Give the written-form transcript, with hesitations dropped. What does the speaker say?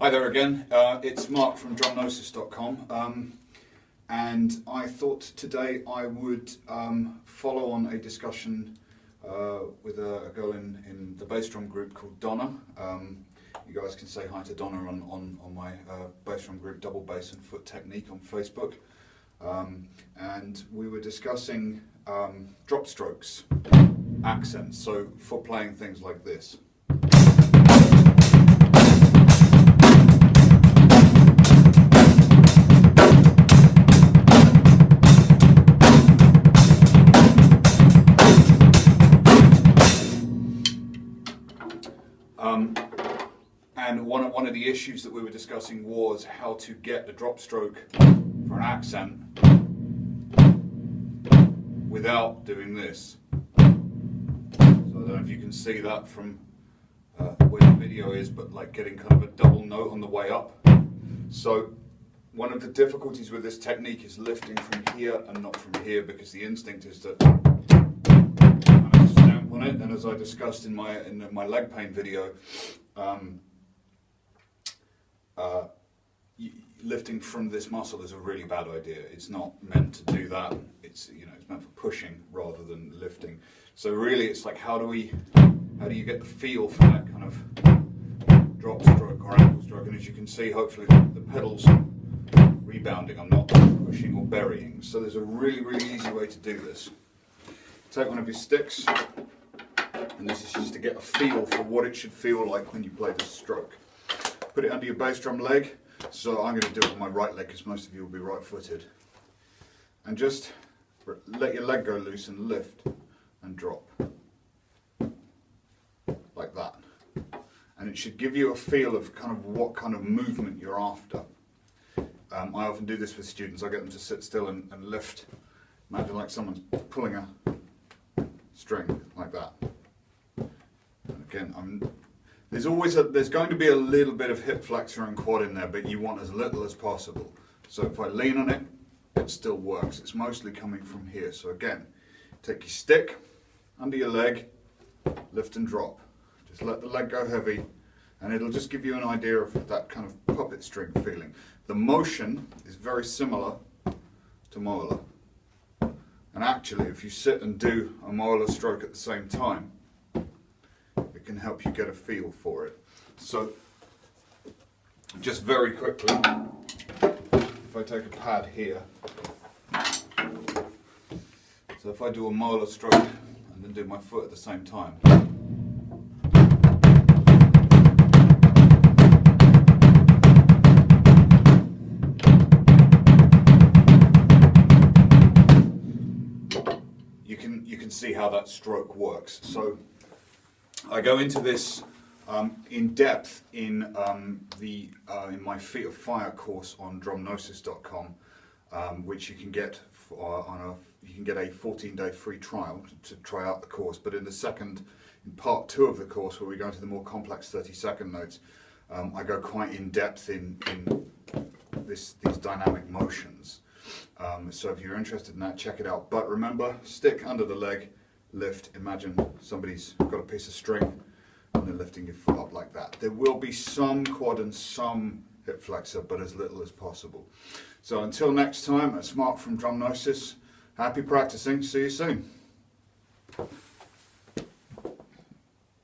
Hi there again, it's Mark from Drumnosis.com, and I thought today I would follow on a discussion with a girl in the bass drum group called Donna. You guys can say hi to Donna on my bass drum group Double Bass and Foot Technique on Facebook. And we were discussing drop strokes, accents, so for playing things like this. And one of the issues that we were discussing was how to get a drop stroke for an accent without doing this. So I don't know if you can see that from where the video is, but like getting kind of a double note on the way up. So one of the difficulties with this technique is lifting from here and not from here, because the instinct is to kind of stamp on it. And as I discussed in my leg pain video, lifting from this muscle is a really bad idea. It's not meant to do that. It's it's meant for pushing rather than lifting. So really, it's like how do you get the feel for that kind of drop stroke or ankle stroke? And as you can see, hopefully the pedals rebounding. I'm not pushing or burying. So there's a really easy way to do this. Take one of your sticks, and this is just to get a feel for what it should feel like when you play this stroke. Put it under your bass drum leg. So I'm going to do it with my right leg because most of you will be right-footed. And just let your leg go loose and lift and drop. Like that. And it should give you a feel of kind of what kind of movement you're after. I often do this with students. I get them to sit still and lift. Imagine like someone's pulling a string like that. And again, there's going to be a little bit of hip flexor and quad in there, but you want as little as possible. So if I lean on it, it still works. It's mostly coming from here. So again, take your stick under your leg, lift and drop. Just let the leg go heavy, and it'll just give you an idea of that kind of puppet string feeling. The motion is very similar to molar. And actually, if you sit and do a molar stroke at the same time, it can help you get a feel for it. So, just very quickly, if I take a pad here, so if I do a molar stroke and then do my foot at the same time, you can see how that stroke works. So I go into this in depth in my Feet of Fire course on Drumnosis.com, which you can get you can get a 14-day free trial to try out the course. But in part 2 of the course, where we go into the more complex 30-second notes, I go quite in depth in these dynamic motions. So if you're interested in that, check it out. But remember, stick under the leg, lift. Imagine somebody's got a piece of string and they're lifting your foot up like that. There will be some quad and some hip flexor, but as little as possible. So until next time, it's Mark from Drumnosis. Happy practicing. See you soon.